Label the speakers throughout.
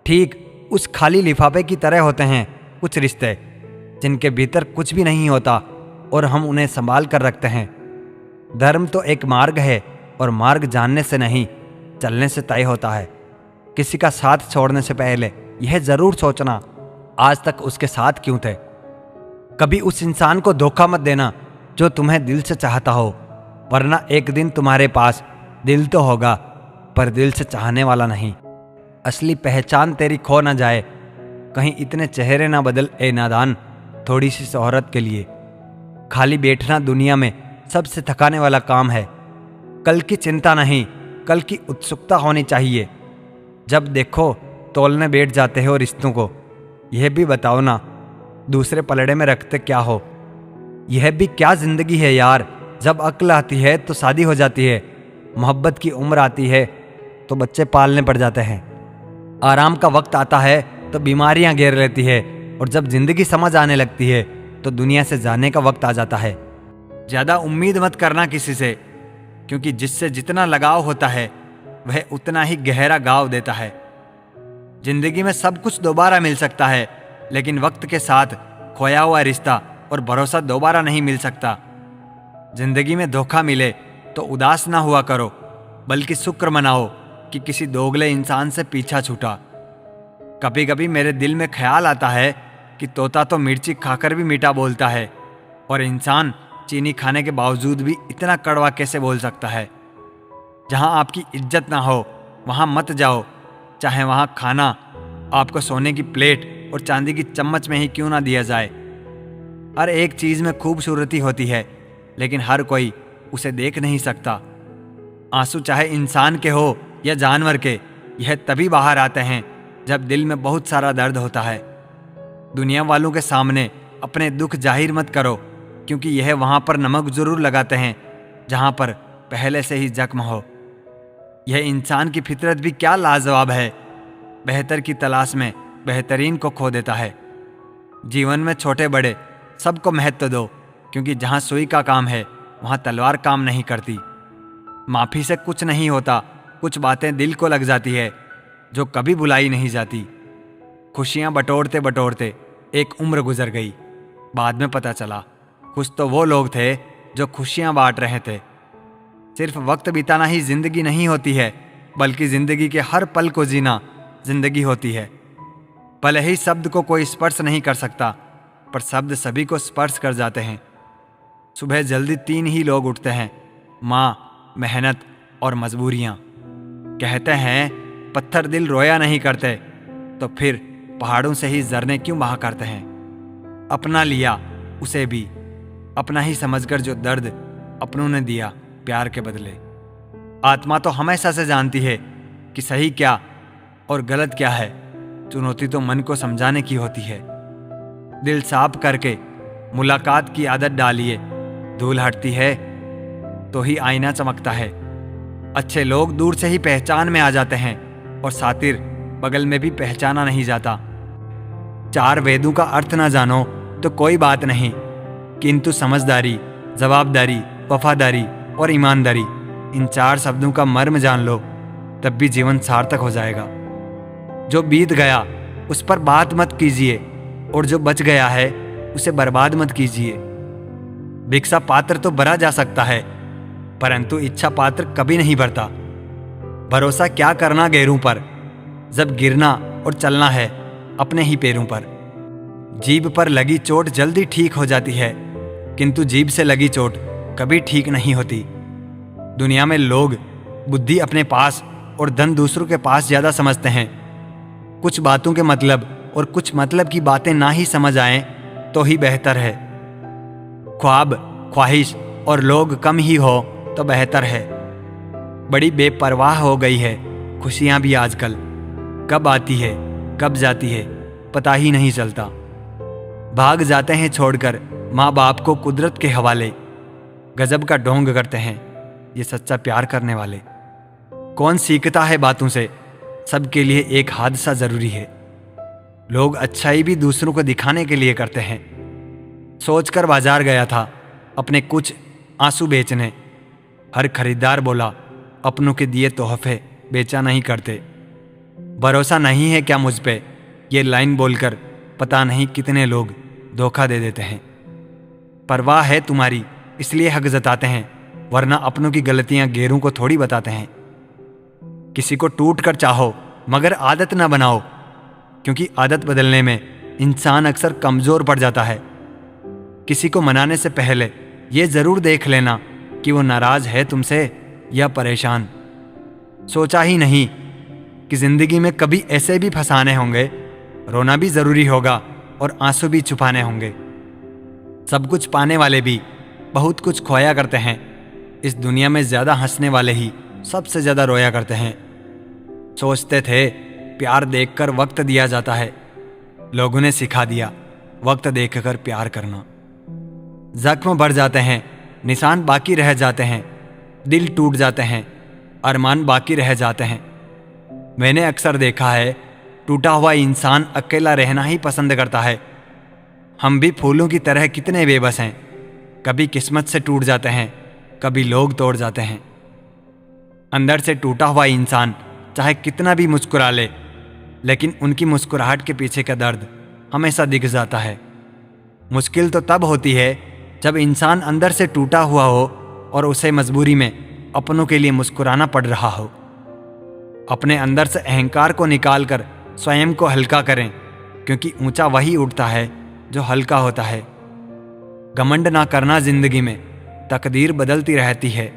Speaker 1: ठीक उस खाली लिफाफे की तरह होते हैं कुछ रिश्ते, जिनके भीतर कुछ भी नहीं होता और हम उन्हें संभाल कर रखते हैं। धर्म तो एक मार्ग है और मार्ग जानने से नहीं, चलने से तय होता है। किसी का साथ छोड़ने से पहले यह जरूर सोचना, आज तक उसके साथ क्यों थे। कभी उस इंसान को धोखा मत देना जो तुम्हें दिल से चाहता हो, वरना एक दिन तुम्हारे पास दिल तो होगा पर दिल से चाहने वाला नहीं। असली पहचान तेरी खो ना जाए, कहीं इतने चेहरे ना बदल ए नादान थोड़ी सी शोहरत के लिए। खाली बैठना दुनिया में सबसे थकाने वाला काम है। कल की चिंता नहीं, कल की उत्सुकता होनी चाहिए। जब देखो तोलने बैठ जाते हो रिश्तों को। यह भी बताओ ना, दूसरे पलड़े में रखते क्या हो। यह भी क्या जिंदगी है यार। जब अक्ल आती है तो शादी हो जाती है, मोहब्बत की उम्र आती है तो बच्चे पालने पड़ जाते हैं, आराम का वक्त आता है तो बीमारियां घेर लेती है, और जब जिंदगी समझ आने लगती है तो दुनिया से जाने का वक्त आ जाता है। ज्यादा उम्मीद मत करना किसी से, क्योंकि जिससे जितना लगाव होता है वह उतना ही गहरा घाव देता है। जिंदगी में सब कुछ दोबारा मिल सकता है, लेकिन वक्त के साथ खोया हुआ रिश्ता और भरोसा दोबारा नहीं मिल सकता। जिंदगी में धोखा मिले तो उदास ना हुआ करो, बल्कि शुक्र मनाओ कि किसी दोगले इंसान से पीछा छूटा। कभी कभी मेरे दिल में ख्याल आता है कि तोता तो मिर्ची खाकर भी मीठा बोलता है, और इंसान चीनी खाने के बावजूद भी इतना कड़वा कैसे बोल सकता है। जहां आपकी इज्जत ना हो वहां मत जाओ, चाहे वहां खाना आपको सोने की प्लेट और चांदी की चम्मच में ही क्यों ना दिया जाए। हर एक चीज में खूबसूरती होती है, लेकिन हर कोई उसे देख नहीं सकता। आंसू चाहे इंसान के हो या जानवर के, यह तभी बाहर आते हैं जब दिल में बहुत सारा दर्द होता है। दुनिया वालों के सामने अपने दुख जाहिर मत करो, क्योंकि यह वहां पर नमक जरूर लगाते हैं जहां पर पहले से ही जख्म हो। यह इंसान की फितरत भी क्या लाजवाब है, बेहतर की तलाश में बेहतरीन को खो देता है। जीवन में छोटे बड़े सबको महत्व दो, क्योंकि जहां सुई का काम है वहां तलवार काम नहीं करती। माफी से कुछ नहीं होता, कुछ बातें दिल को लग जाती है जो कभी भुलाई नहीं जाती। खुशियां बटोरते बटोरते एक उम्र गुजर गई, बाद में पता चला खुश तो वो लोग थे जो खुशियां बांट रहे थे। सिर्फ वक्त बिताना ही जिंदगी नहीं होती है, बल्कि जिंदगी के हर पल को जीना जिंदगी होती है। भले ही शब्द को कोई स्पर्श नहीं कर सकता, पर शब्द सभी को स्पर्श कर जाते हैं। सुबह जल्दी 3 ही लोग उठते हैं, माँ, मेहनत और मजबूरियाँ। कहते हैं पत्थर दिल रोया नहीं करते, तो फिर पहाड़ों से ही झरने क्यों बहा करते हैं। अपना लिया उसे भी अपना ही समझकर, जो दर्द अपनों ने दिया प्यार के बदले। आत्मा तो हमेशा से जानती है कि सही क्या और गलत क्या है, चुनौती तो मन को समझाने की होती है। दिल साफ करके मुलाकात की आदत डालिए, धूल हटती है तो ही आईना चमकता है। अच्छे लोग दूर से ही पहचान में आ जाते हैं, और सातिर बगल में भी पहचाना नहीं जाता। 4 वेदों का अर्थ ना जानो तो कोई बात नहीं, किंतु समझदारी, जवाबदारी, वफादारी और ईमानदारी, इन 4 शब्दों का मर्म जान लो, तब भी जीवन सार्थक हो जाएगा। जो बीत गया उस पर बात मत कीजिए, और जो बच गया है उसे बर्बाद मत कीजिए। भिक्षा पात्र तो भरा जा सकता है, परंतु इच्छा पात्र कभी नहीं भरता। भरोसा क्या करना गैरों पर, जब गिरना और चलना है अपने ही पैरों पर। जीभ पर लगी चोट जल्दी ठीक हो जाती है, किंतु जीभ से लगी चोट कभी ठीक नहीं होती। दुनिया में लोग बुद्धि अपने पास और धन दूसरों के पास ज्यादा समझते हैं। कुछ बातों के मतलब और कुछ मतलब की बातें ना ही समझ आए तो ही बेहतर है। ख्वाब, ख्वाहिश और लोग कम ही हो तो बेहतर है। बड़ी बेपरवाह हो गई है खुशियां भी आजकल, कब आती है कब जाती है पता ही नहीं चलता। भाग जाते हैं छोड़कर माँ बाप को कुदरत के हवाले, गजब का ढोंग करते हैं ये सच्चा प्यार करने वाले। कौन सीखता है बातों से, सबके लिए एक हादसा जरूरी है। लोग अच्छाई भी दूसरों को दिखाने के लिए करते हैं। सोचकर बाजार गया था अपने कुछ आंसू बेचने, हर खरीदार बोला अपनों के दिए तोहफे बेचा नहीं करते। भरोसा नहीं है क्या मुझ पे, ये लाइन बोलकर पता नहीं कितने लोग धोखा दे देते हैं। परवाह है तुम्हारी इसलिए हक जताते हैं, वरना अपनों की गलतियां गैरों को थोड़ी बताते हैं। किसी को टूट कर चाहो मगर आदत ना बनाओ, क्योंकि आदत बदलने में इंसान अक्सर कमज़ोर पड़ जाता है। किसी को मनाने से पहले ये ज़रूर देख लेना कि वो नाराज़ है तुमसे या परेशान। सोचा ही नहीं कि ज़िंदगी में कभी ऐसे भी फंसाने होंगे, रोना भी ज़रूरी होगा और आंसू भी छुपाने होंगे। सब कुछ पाने वाले भी बहुत कुछ खोया करते हैं। इस दुनिया में ज़्यादा हंसने वाले ही सबसे ज़्यादा रोया करते हैं। सोचते थे प्यार देखकर वक्त दिया जाता है, लोगों ने सिखा दिया वक्त देखकर प्यार करना। जख्म बढ़ जाते हैं, निशान बाकी रह जाते हैं, दिल टूट जाते हैं, अरमान बाकी रह जाते हैं। मैंने अक्सर देखा है टूटा हुआ इंसान अकेला रहना ही पसंद करता है। हम भी फूलों की तरह कितने बेबस हैं, कभी किस्मत से टूट जाते हैं, कभी लोग तोड़ जाते हैं। अंदर से टूटा हुआ इंसान चाहे कितना भी मुस्कुरा ले, लेकिन उनकी मुस्कुराहट के पीछे का दर्द हमेशा दिख जाता है। मुश्किल तो तब होती है जब इंसान अंदर से टूटा हुआ हो और उसे मजबूरी में अपनों के लिए मुस्कुराना पड़ रहा हो। अपने अंदर से अहंकार को निकाल कर स्वयं को हल्का करें, क्योंकि ऊंचा वही उठता है जो हल्का होता है। घमंड ना करना जिंदगी में, तकदीर बदलती रहती है।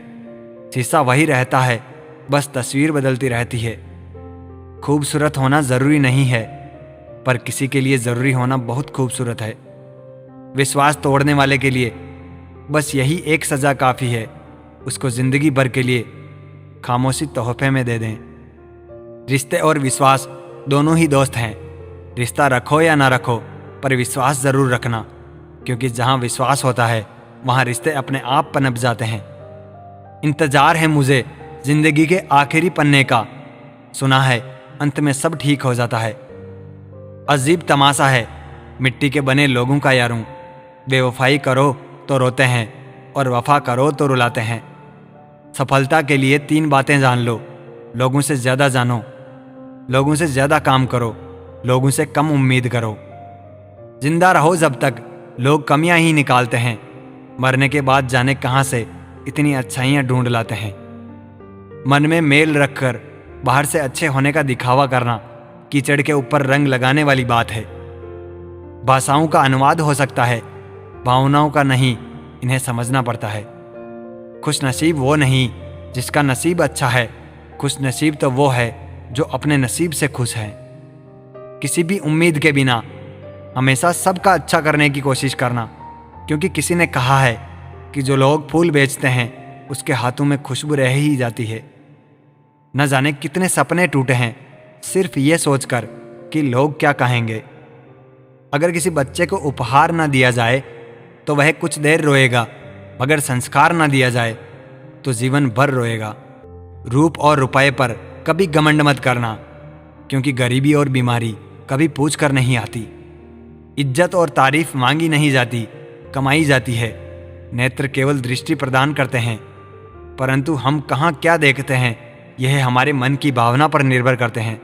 Speaker 1: शीशा वही रहता है, बस तस्वीर बदलती रहती है। खूबसूरत होना ज़रूरी नहीं है, पर किसी के लिए ज़रूरी होना बहुत खूबसूरत है। विश्वास तोड़ने वाले के लिए बस यही एक सज़ा काफ़ी है, उसको ज़िंदगी भर के लिए खामोशी तोहफे में दे दें। रिश्ते और विश्वास दोनों ही दोस्त हैं। रिश्ता रखो या ना रखो, पर विश्वास ज़रूर रखना, क्योंकि जहाँ विश्वास होता है वहाँ रिश्ते अपने आप पनप जाते हैं। इंतज़ार है मुझे ज़िंदगी के आखिरी पन्ने का, सुना है अंत में सब ठीक हो जाता है। अजीब तमाशा है मिट्टी के बने लोगों का यारूं, बेवफाई करो तो रोते हैं और वफा करो तो रुलाते हैं। सफलता के लिए 3 बातें जान लो, लोगों से ज़्यादा जानो, लोगों से ज़्यादा काम करो, लोगों से कम उम्मीद करो। जिंदा रहो जब तक लोग कमियां ही निकालते हैं, मरने के बाद जाने कहाँ से इतनी अच्छाइयाँ ढूंढ लाते हैं। मन में मेल रखकर बाहर से अच्छे होने का दिखावा करना कीचड़ के ऊपर रंग लगाने वाली बात है। भाषाओं का अनुवाद हो सकता है, भावनाओं का नहीं, इन्हें समझना पड़ता है। खुश नसीब वो नहीं जिसका नसीब अच्छा है, खुश नसीब तो वो है जो अपने नसीब से खुश है। किसी भी उम्मीद के बिना हमेशा सबका अच्छा करने की कोशिश करना, क्योंकि किसी ने कहा है कि जो लोग फूल बेचते हैं उसके हाथों में खुशबू रह ही जाती है। न जाने कितने सपने टूटे हैं सिर्फ ये सोचकर कि लोग क्या कहेंगे। अगर किसी बच्चे को उपहार ना दिया जाए तो वह कुछ देर रोएगा, मगर संस्कार ना दिया जाए तो जीवन भर रोएगा। रूप और रुपए पर कभी घमंड मत करना, क्योंकि गरीबी और बीमारी कभी पूछ कर नहीं आती। इज्जत और तारीफ मांगी नहीं जाती, कमाई जाती है। नेत्र केवल दृष्टि प्रदान करते हैं, परंतु हम कहाँ क्या देखते हैं यह हमारे मन की भावना पर निर्भर करते हैं।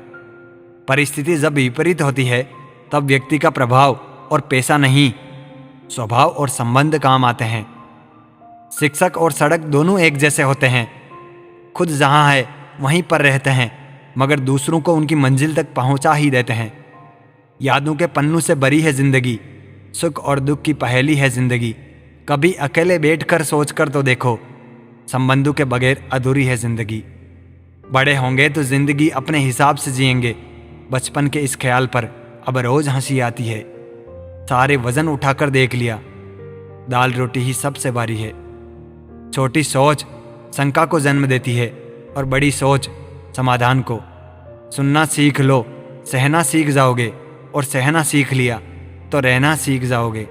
Speaker 1: परिस्थिति जब विपरीत होती है तब व्यक्ति का प्रभाव और पैसा नहीं, स्वभाव और संबंध काम आते हैं। शिक्षक और सड़क दोनों एक जैसे होते हैं। खुद जहाँ है वहीं पर रहते हैं, मगर दूसरों को उनकी मंजिल तक पहुँचा ही देते हैं। यादों के पन्नों से भरी है जिंदगी, सुख और दुख की पहेली है जिंदगी। कभी अकेले बैठकर सोचकर तो देखो, संबंधों के बगैर अधूरी है जिंदगी। बड़े होंगे तो जिंदगी अपने हिसाब से जिएंगे, बचपन के इस ख्याल पर अब रोज हंसी आती है। सारे वजन उठाकर देख लिया, दाल रोटी ही सबसे भारी है। छोटी सोच शंका को जन्म देती है और बड़ी सोच समाधान को। सुनना सीख लो, सहना सीख जाओगे, और सहना सीख लिया तो रहना सीख जाओगे।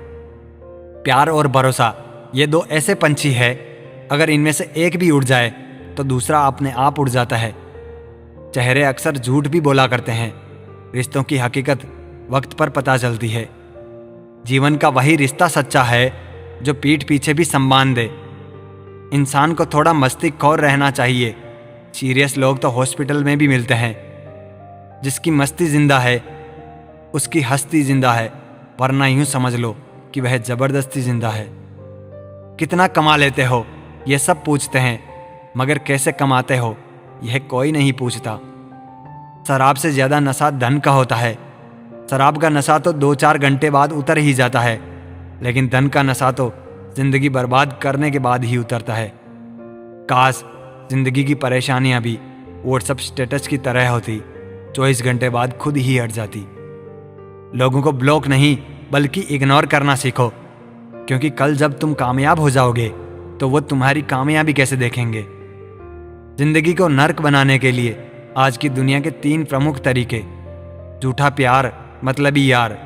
Speaker 1: प्यार और भरोसा ये 2 ऐसे पंछी है, अगर इनमें से एक भी उड़ जाए तो दूसरा अपने आप उड़ जाता है। चेहरे अक्सर झूठ भी बोला करते हैं, रिश्तों की हकीकत वक्त पर पता चलती है। जीवन का वही रिश्ता सच्चा है जो पीठ पीछे भी सम्मान दे। इंसान को थोड़ा मस्तिष्कखोर रहना चाहिए, सीरियस लोग तो हॉस्पिटल में भी मिलते हैं। जिसकी मस्ती जिंदा है उसकी हस्ती जिंदा है, वरना यूं समझ लो कि वह जबरदस्ती जिंदा है। कितना कमा लेते हो ये सब पूछते हैं, मगर कैसे कमाते हो यह कोई नहीं पूछता। शराब से ज्यादा नशा धन का होता है। शराब का नशा तो 2-4 घंटे बाद उतर ही जाता है, लेकिन धन का नशा तो जिंदगी बर्बाद करने के बाद ही उतरता है। काश जिंदगी की परेशानियां भी व्हाट्सएप स्टेटस की तरह होती, 24 घंटे बाद खुद ही हट जाती। लोगों को ब्लॉक नहीं बल्कि इग्नोर करना सीखो, क्योंकि कल जब तुम कामयाब हो जाओगे तो वो तुम्हारी कामयाबी कैसे देखेंगे। जिंदगी को नर्क बनाने के लिए आज की दुनिया के 3 प्रमुख तरीके: झूठा प्यार, मतलबी यार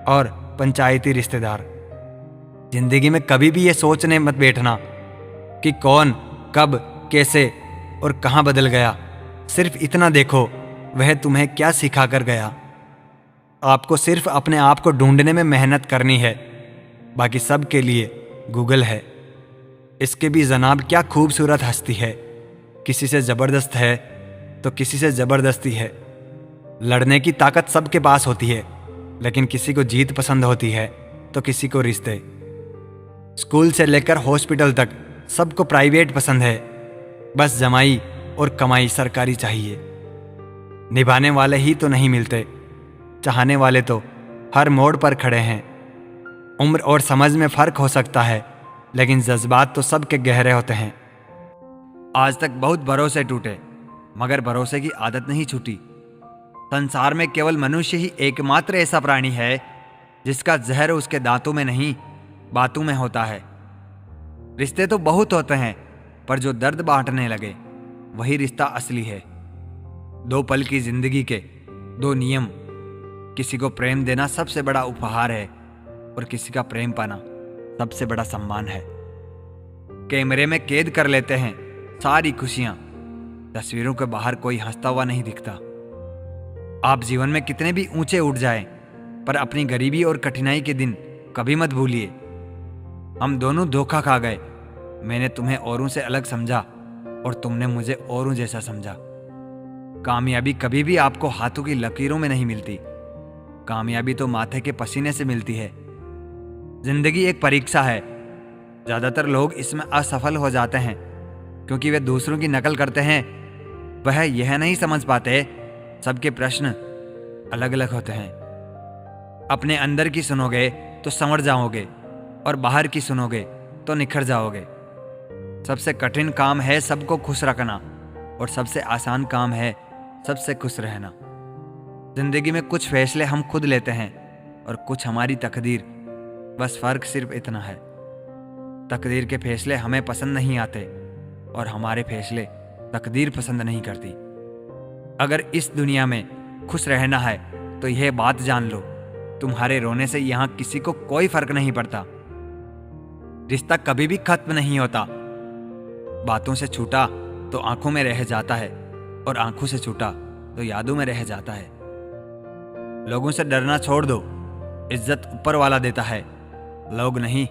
Speaker 1: और पंचायती रिश्तेदार। जिंदगी में कभी भी ये सोचने मत बैठना कि कौन, कब, कैसे और कहां बदल गया। सिर्फ इतना देखो वह तुम्हें क्या सिखा कर गया। आपको सिर्फ अपने आप को ढूंढने में मेहनत करनी है, बाकी सब के लिए गूगल है। इसके भी जनाब क्या खूबसूरत हस्ती है। किसी से जबरदस्त है तो किसी से जबरदस्ती है। लड़ने की ताकत सबके पास होती है, लेकिन किसी को जीत पसंद होती है तो किसी को रिश्ते। स्कूल से लेकर हॉस्पिटल तक सबको प्राइवेट पसंद है, बस जमाई और कमाई सरकारी चाहिए। निभाने वाले ही तो नहीं मिलते, चाहने वाले तो हर मोड़ पर खड़े हैं। उम्र और समझ में फर्क हो सकता है, लेकिन जज्बात तो सबके गहरे होते हैं। आज तक बहुत भरोसे टूटे, मगर भरोसे की आदत नहीं छूटी। संसार में केवल मनुष्य ही एकमात्र ऐसा प्राणी है जिसका जहर उसके दांतों में नहीं बातों में होता है। रिश्ते तो बहुत होते हैं, पर जो दर्द बांटने लगे वही रिश्ता असली है। 2 पल की जिंदगी के 2 नियम: किसी को प्रेम देना सबसे बड़ा उपहार है और किसी का प्रेम पाना सबसे बड़ा सम्मान है। कैमरे में कैद कर लेते हैं सारी खुशियां, तस्वीरों के बाहर कोई हंसता हुआ नहीं दिखता। आप जीवन में कितने भी ऊंचे उठ जाएं, पर अपनी गरीबी और कठिनाई के दिन कभी मत भूलिए। हम दोनों धोखा खा गए। मैंने तुम्हें औरों से अलग समझा और तुमने मुझे औरों जैसा समझा। कामयाबी कभी भी आपको हाथों की लकीरों में नहीं मिलती, कामयाबी तो माथे के पसीने से मिलती है। जिंदगी एक परीक्षा है। ज्यादातर लोग इसमें असफल हो जाते हैं क्योंकि वे दूसरों की नकल करते हैं। वह यह नहीं समझ पाते सबके प्रश्न अलग अलग होते हैं। अपने अंदर की सुनोगे तो संवर जाओगे और बाहर की सुनोगे तो निखर जाओगे। सबसे कठिन काम है सबको खुश रखना और सबसे आसान काम है सबसे खुश रहना। जिंदगी में कुछ फैसले हम खुद लेते हैं और कुछ हमारी तकदीर। बस फर्क सिर्फ इतना है, तकदीर के फैसले हमें पसंद नहीं आते और हमारे फैसले तकदीर पसंद नहीं करती। अगर इस दुनिया में खुश रहना है तो यह बात जान लो, तुम्हारे रोने से यहां किसी को कोई फर्क नहीं पड़ता। रिश्ता कभी भी खत्म नहीं होता। बातों से छूटा तो आंखों में रह जाता है और आंखों से छूटा तो यादों में रह जाता है। लोगों से डरना छोड़ दो, इज्जत ऊपर वाला देता है, लोग नहीं।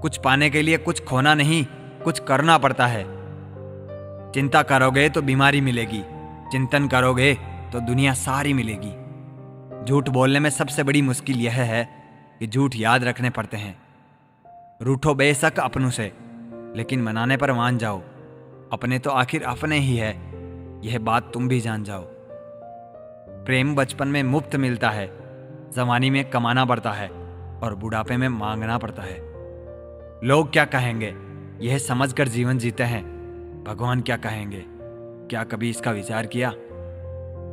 Speaker 1: कुछ पाने के लिए कुछ खोना नहीं, कुछ करना पड़ता है। चिंता करोगे तो बीमारी मिलेगी, चिंतन करोगे तो दुनिया सारी मिलेगी। झूठ बोलने में सबसे बड़ी मुश्किल यह है कि झूठ याद रखने पड़ते हैं। रूठो बेशक अपनों से, लेकिन मनाने पर मान जाओ। अपने तो आखिर अपने ही है, यह बात तुम भी जान जाओ। प्रेम बचपन में मुफ्त मिलता है, जवानी में कमाना पड़ता है और बुढ़ापे में मांगना पड़ता है। लोग क्या कहेंगे यह समझकर जीवन जीते हैं, भगवान क्या कहेंगे क्या कभी इसका विचार किया।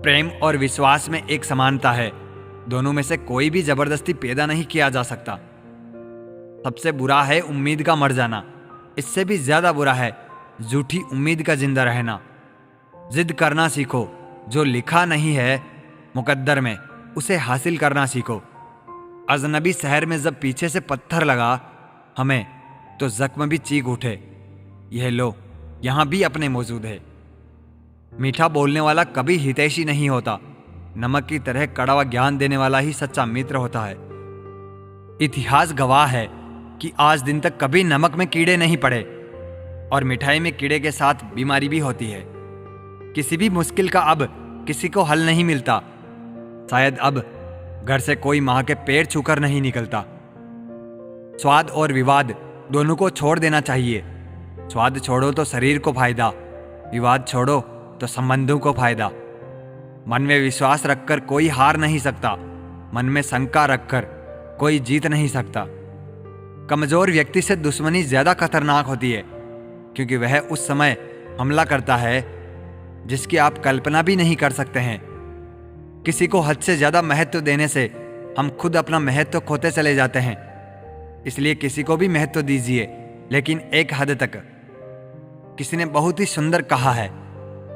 Speaker 1: प्रेम और विश्वास में एक समानता है, दोनों में से कोई भी जबरदस्ती पैदा नहीं किया जा सकता। सबसे बुरा है उम्मीद का मर जाना, इससे भी ज्यादा बुरा है झूठी उम्मीद का जिंदा रहना। जिद करना सीखो, जो लिखा नहीं है मुकद्दर में उसे हासिल करना सीखो। अजनबी शहर में जब पीछे से पत्थर लगा हमें तो जख्म भी चीख उठे, यह लो यहां भी अपने मौजूद है। मीठा बोलने वाला कभी हितैषी नहीं होता, नमक की तरह कड़वा ज्ञान देने वाला ही सच्चा मित्र होता है। इतिहास गवाह है कि आज दिन तक कभी नमक में कीड़े नहीं पड़े और मिठाई में कीड़े के साथ बीमारी भी होती है। किसी भी मुश्किल का अब किसी को हल नहीं मिलता। शायद अब घर से कोई माँ के पैर छूकर नहीं निकलता। स्वाद और विवाद दोनों को छोड़ देना चाहिए। स्वाद छोड़ो तो शरीर को फायदा, विवाद छोड़ो तो संबंधों को फायदा। मन में विश्वास रखकर कोई हार नहीं सकता, मन में शंका रखकर कोई जीत नहीं सकता। कमजोर व्यक्ति से दुश्मनी ज्यादा खतरनाक होती है, क्योंकि वह उस समय हमला करता है जिसकी आप कल्पना भी नहीं कर सकते हैं। किसी को हद से ज्यादा महत्व देने से हम खुद अपना महत्व खोते चले जाते हैं। इसलिए किसी को भी महत्व दीजिए, लेकिन एक हद तक। किसी ने बहुत ही सुंदर कहा है,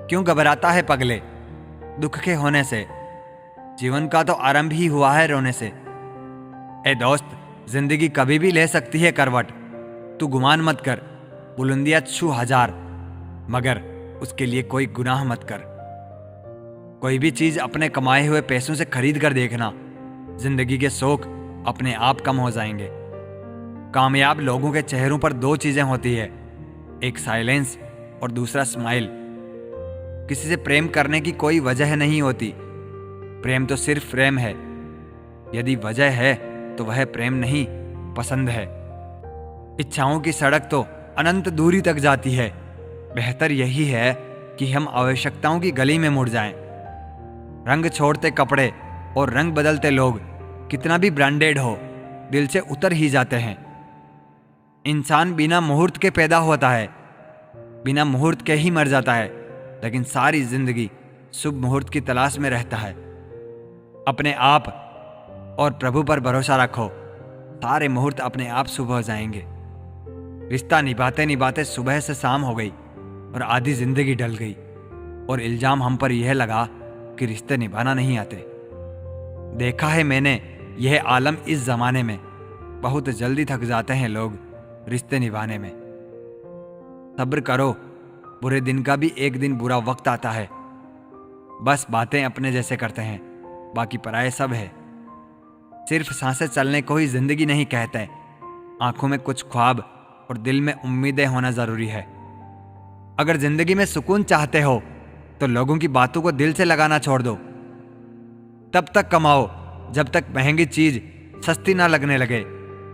Speaker 1: क्यों घबराता है पगले दुख के होने से, जीवन का तो आरंभ ही हुआ है रोने से। ए दोस्त, जिंदगी कभी भी ले सकती है करवट। तू गुमान मत कर, बुलंदियां छू हजार, मगर उसके लिए कोई गुनाह मत कर। कोई भी चीज अपने कमाए हुए पैसों से खरीद कर देखना, जिंदगी के शौक अपने आप कम हो जाएंगे। कामयाब लोगों के चेहरों पर दो चीजें होती है, एक साइलेंस और दूसरा स्माइल। किसी से प्रेम करने की कोई वजह नहीं होती, प्रेम तो सिर्फ प्रेम है। यदि वजह है तो वह प्रेम नहीं, पसंद है। इच्छाओं की सड़क तो अनंत दूरी तक जाती है। बेहतर यही है कि हम आवश्यकताओं की गली में मुड़ जाएं। रंग छोड़ते कपड़े और रंग बदलते लोग कितना भी ब्रांडेड हो, दिल से उतर ही जाते हैं। इंसान बिना मुहूर्त के पैदा होता है, बिना मुहूर्त के ही मर जाता है, लेकिन सारी जिंदगी शुभ मुहूर्त की तलाश में रहता है। अपने आप और प्रभु पर भरोसा रखो, सारे मुहूर्त अपने आप शुभ हो जाएंगे। रिश्ता निभाते निभाते सुबह से शाम हो गई और आधी जिंदगी ढल गई, और इल्जाम हम पर यह लगा कि रिश्ते निभाना नहीं आते। देखा है मैंने यह आलम, इस जमाने में बहुत जल्दी थक जाते हैं लोग रिश्ते निभाने में। सब्र करो, बुरे दिन का भी एक दिन बुरा वक्त आता है। बस बातें अपने जैसे करते हैं, बाकी पराये सब है। सिर्फ सांसें चलने को ही जिंदगी नहीं कहते, आंखों में कुछ ख्वाब और दिल में उम्मीदें होना जरूरी है। अगर जिंदगी में सुकून चाहते हो तो लोगों की बातों को दिल से लगाना छोड़ दो। तब तक कमाओ जब तक महंगी चीज सस्ती ना लगने लगे,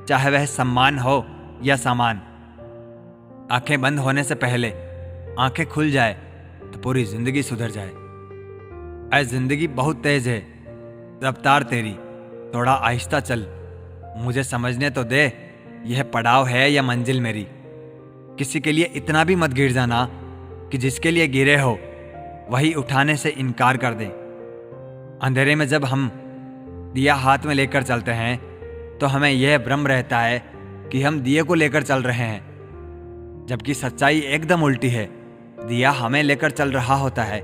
Speaker 1: चाहे वह सम्मान हो या सामान। आंखें बंद होने से पहले आंखें खुल जाए तो पूरी जिंदगी सुधर जाए। ऐ जिंदगी बहुत तेज है, रफ्तार तेरी थोड़ा आहिस्ता चल। मुझे समझने तो दे, यह पड़ाव है या मंजिल मेरी। किसी के लिए इतना भी मत गिर जाना कि जिसके लिए गिरे हो वही उठाने से इनकार कर दे। अंधेरे में जब हम दिया हाथ में लेकर चलते हैं तो हमें यह भ्रम रहता है कि हम दिए को लेकर चल रहे हैं, जबकि सच्चाई एकदम उल्टी है। दिया हमें लेकर चल रहा होता है।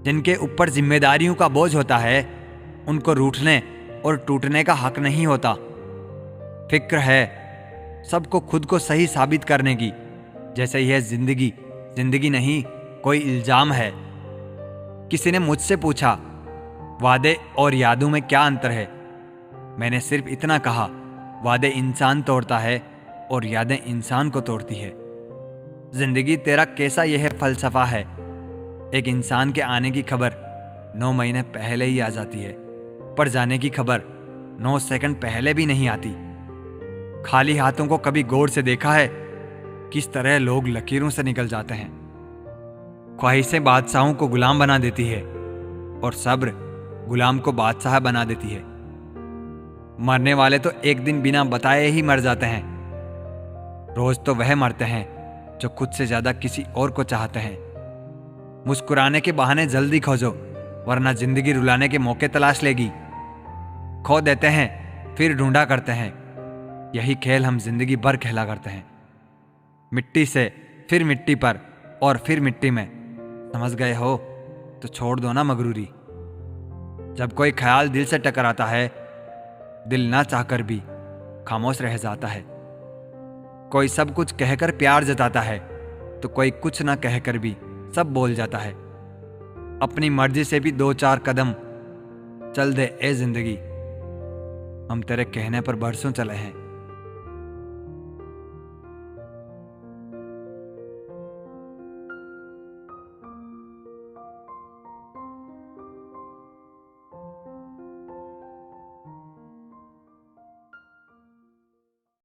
Speaker 1: जिनके ऊपर जिम्मेदारियों का बोझ होता है उनको रूठने और टूटने का हक नहीं होता। फिक्र है सबको खुद को सही साबित करने की, जैसे यह जिंदगी जिंदगी नहीं कोई इल्जाम है। किसी ने मुझसे पूछा, वादे और यादों में क्या अंतर है? मैंने सिर्फ इतना कहा, वादे इंसान तोड़ता है और यादें इंसान को तोड़ती है। जिंदगी तेरा कैसा यह फलसफा है। एक इंसान के आने की खबर 9 महीने पहले ही आ जाती है, पर जाने की खबर 9 सेकंड पहले भी नहीं आती। खाली हाथों को कभी गौर से देखा है? किस तरह लोग लकीरों से निकल जाते हैं। ख्वाहिशें बादशाहों को गुलाम बना देती है और सब्र गुलाम को बादशाह बना देती है। मरने वाले तो एक दिन बिना बताए ही मर जाते हैं। रोज तो वह मरते हैं जो खुद से ज्यादा किसी और को चाहते हैं। मुस्कुराने के बहाने जल्दी खोजो, वरना जिंदगी रुलाने के मौके तलाश लेगी। खो देते हैं फिर ढूंढा करते हैं, यही खेल हम जिंदगी भर खेला करते हैं। मिट्टी से फिर मिट्टी पर और फिर मिट्टी में। समझ गए हो तो छोड़ दो ना मगरूरी। जब कोई ख्याल दिल से टकराता है, दिल ना चाहकर भी खामोश रह जाता है। कोई सब कुछ कहकर प्यार जताता है तो कोई कुछ ना कहकर भी सब बोल जाता है। अपनी मर्जी से भी 2-4 कदम चल दे ए जिंदगी, हम तेरे कहने पर बरसों चले हैं।